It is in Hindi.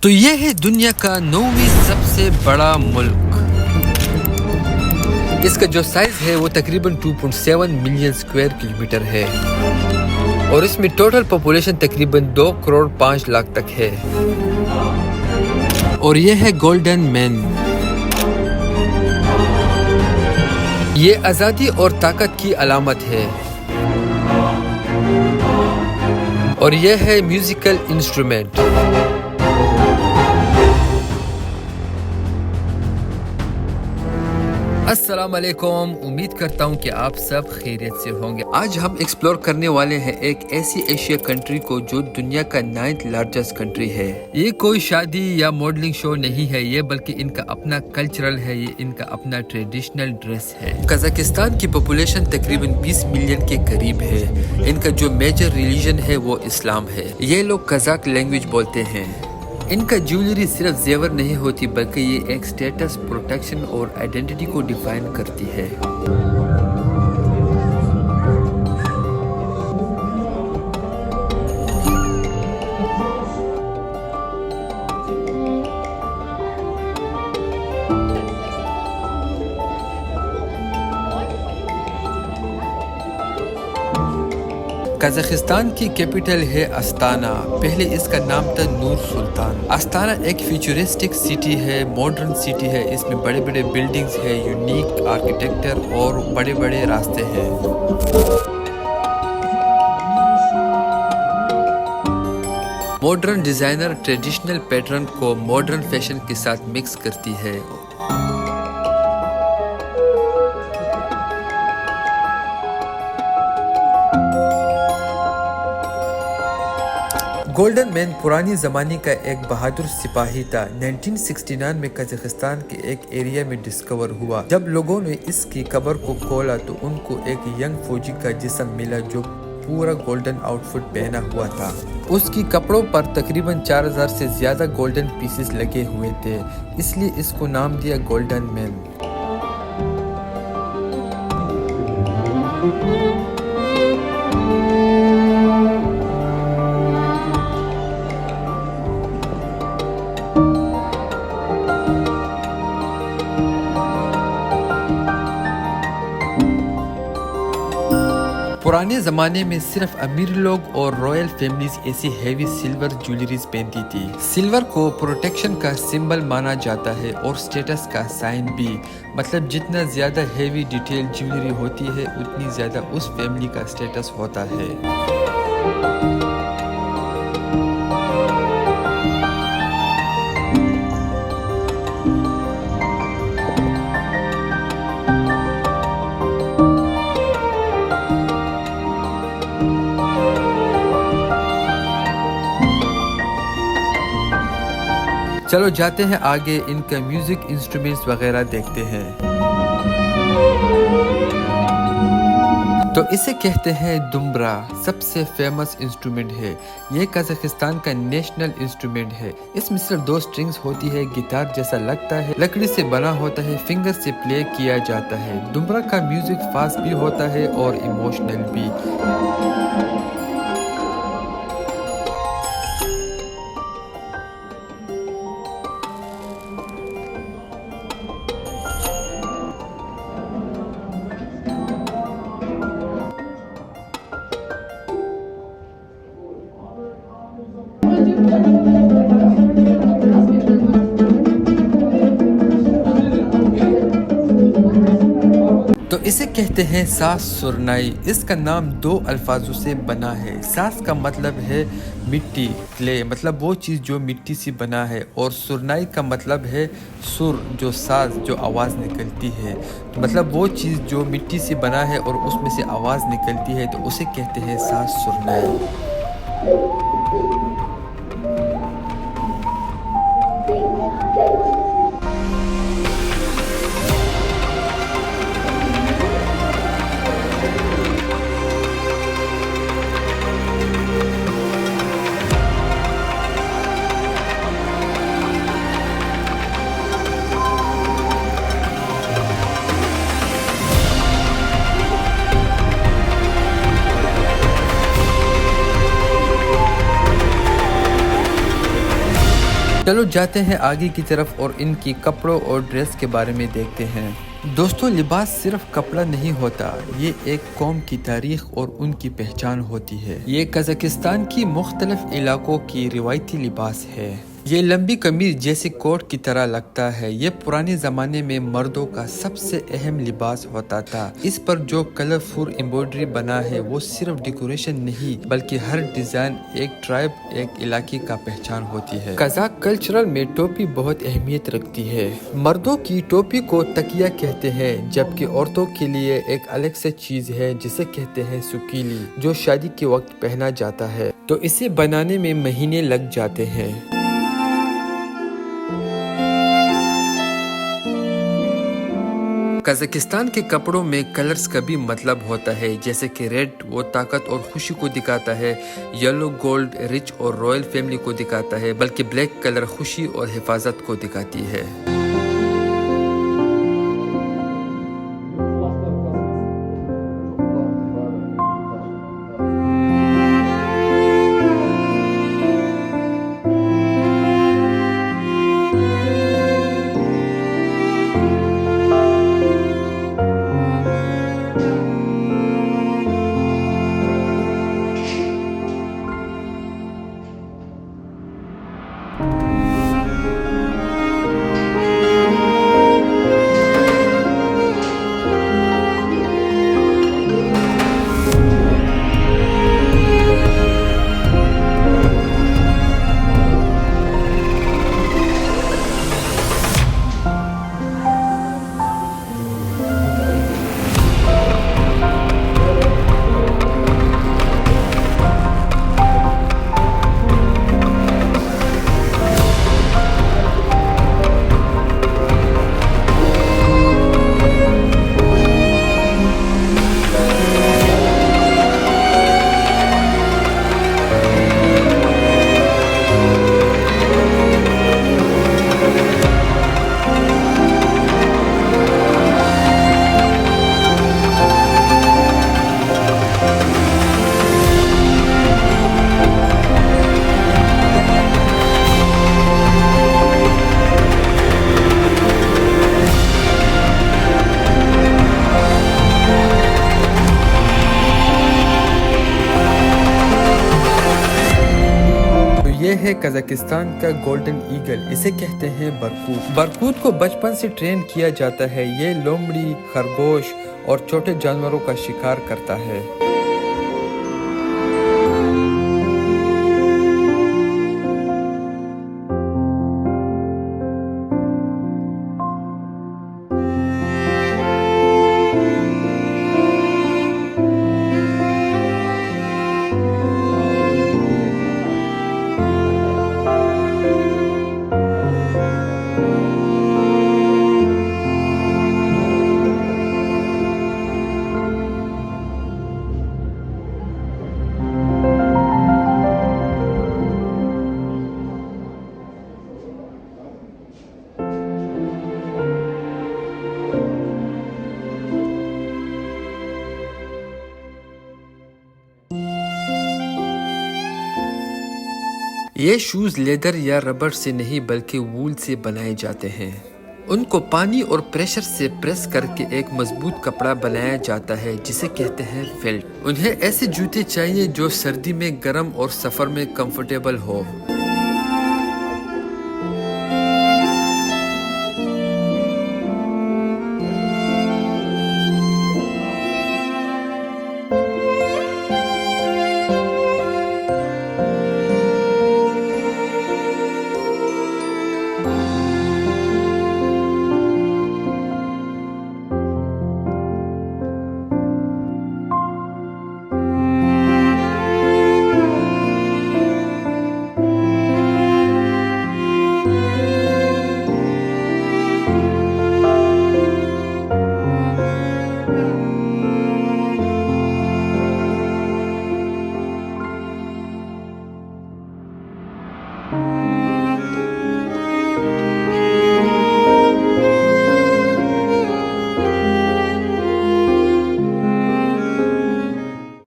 तो ये है दुनिया का 9वीं सबसे बड़ा मुल्क। इसका जो साइज है वो तकरीबन 2.7 मिलियन स्क्वायर किलोमीटर है और इसमें टोटल पॉपुलेशन तकरीबन 2 करोड़ 5 लाख तक है। और ये है गोल्डन मैन। ये आज़ादी और ताकत की अलामत है। और ये है म्यूजिकल इंस्ट्रूमेंट। अस्सलाम वालेकुम, उम्मीद करता हूँ कि आप सब खैरियत से होंगे। आज हम एक्सप्लोर करने वाले हैं एक ऐसी एशिया कंट्री को जो दुनिया का 9th लार्जेस्ट कंट्री है। ये कोई शादी या मॉडलिंग शो नहीं है ये, बल्कि इनका अपना कल्चरल है, ये इनका अपना ट्रेडिशनल ड्रेस है। कजाकिस्तान की पॉपुलेशन तकरीबन 20 मिलियन के करीब है। इनका जो मेजर रिलीजन है वो इस्लाम है। ये लोग कजाक लैंग्वेज बोलते हैं। इनका ज्वेलरी सिर्फ जेवर नहीं होती, बल्कि ये एक स्टेटस, प्रोटेक्शन और आइडेंटिटी को डिफाइन करती है। कजाकिस्तान की कैपिटल है अस्ताना। पहले इसका नाम था नूर सुल्तान। अस्ताना एक फ्यूचरिस्टिक सिटी है, मॉडर्न सिटी है। इसमें बड़े बड़े बिल्डिंग्स है, यूनिक आर्किटेक्चर और बड़े बड़े रास्ते हैं। मॉडर्न डिजाइनर ट्रेडिशनल पैटर्न को मॉडर्न फैशन के साथ मिक्स करती है। गोल्डन मैन पुरानी ज़माने का एक बहादुर सिपाही था। 1969 में कजाकिस्तान के एक एरिया में डिस्कवर हुआ। जब लोगों ने इसकी कब्र को खोला तो उनको एक यंग फौजी का जिस्म मिला जो पूरा गोल्डन आउटफिट पहना हुआ था। उसकी कपड़ों पर तकरीबन 4000 से ज़्यादा गोल्डन पीसेस लगे हुए थे, इसलिए इसको नाम दिया गोल्डन मैन। पुराने ज़माने में सिर्फ अमीर लोग और रॉयल फैमिलीज ऐसी हैवी सिल्वर ज्वेलरीज पहनती थी। सिल्वर को प्रोटेक्शन का सिंबल माना जाता है और स्टेटस का साइन भी। मतलब जितना ज़्यादा हैवी डिटेल ज्वेलरी होती है उतनी ज़्यादा उस फैमिली का स्टेटस होता है। चलो जाते हैं आगे, इनका म्यूजिक इंस्ट्रूमेंट्स वगैरह देखते हैं। तो इसे कहते हैं दुम्बरा। सबसे फेमस इंस्ट्रूमेंट है। ये कजाकिस्तान का नेशनल इंस्ट्रूमेंट है। इसमें सिर्फ 2 स्ट्रिंग्स होती है, गिटार जैसा लगता है, लकड़ी से बना होता है, फिंगर से प्ले किया जाता है। दुम्बरा का म्यूजिक फास्ट भी होता है और इमोशनल भी। तो इसे कहते हैं सास सुरनाई। इसका नाम 2 अल्फाजों से बना है। सास का मतलब है मिट्टी, क्ले, मतलब वो चीज़ जो मिट्टी से बना है, और सुरनाई का मतलब है सुर, जो साज, जो आवाज़ निकलती है। तो मतलब वो चीज़ जो मिट्टी से बना है और उसमें से आवाज़ निकलती है, तो उसे कहते हैं सास सुरनाई। चलो जाते हैं आगे की तरफ और इनकी कपड़ों और ड्रेस के बारे में देखते हैं। दोस्तों, लिबास सिर्फ कपड़ा नहीं होता, ये एक कौम की तारीख और उनकी पहचान होती है। ये कजाकिस्तान की मुख्तलिफ इलाकों की रिवायती लिबास है। ये लंबी कमीज जैसे कोट की तरह लगता है। ये पुराने ज़माने में मर्दों का सबसे अहम लिबास होता था। इस पर जो कलरफुल एम्ब्रॉयडरी बना है वो सिर्फ डेकोरेशन नहीं बल्कि हर डिज़ाइन एक ट्राइब, एक इलाके का पहचान होती है। कजाक कल्चरल में टोपी बहुत अहमियत रखती है। मर्दों की टोपी को तकिया कहते हैं, जबकि औरतों के लिए एक अलग से चीज़ है जिसे कहते हैं सुकीली, जो शादी के वक्त पहना जाता है। तो इसे बनाने में महीने लग जाते हैं। कजाकिस्तान के कपड़ों में कलर्स का भी मतलब होता है, जैसे कि रेड वो ताकत और खुशी को दिखाता है, येलो गोल्ड रिच और रॉयल फैमिली को दिखाता है, बल्कि ब्लैक कलर खुशी और हिफाजत को दिखाती है। ये है कजाकिस्तान का गोल्डन ईगल, इसे कहते हैं बरकूत। बरकूत को बचपन से ट्रेन किया जाता है। ये लोमड़ी, खरगोश और छोटे जानवरों का शिकार करता है। ये शूज लेदर या रबर से नहीं बल्कि वूल से बनाए जाते हैं। उनको पानी और प्रेशर से प्रेस करके एक मजबूत कपड़ा बनाया जाता है जिसे कहते हैं फेल्ट। उन्हें ऐसे जूते चाहिए जो सर्दी में गर्म और सफर में कंफर्टेबल हो।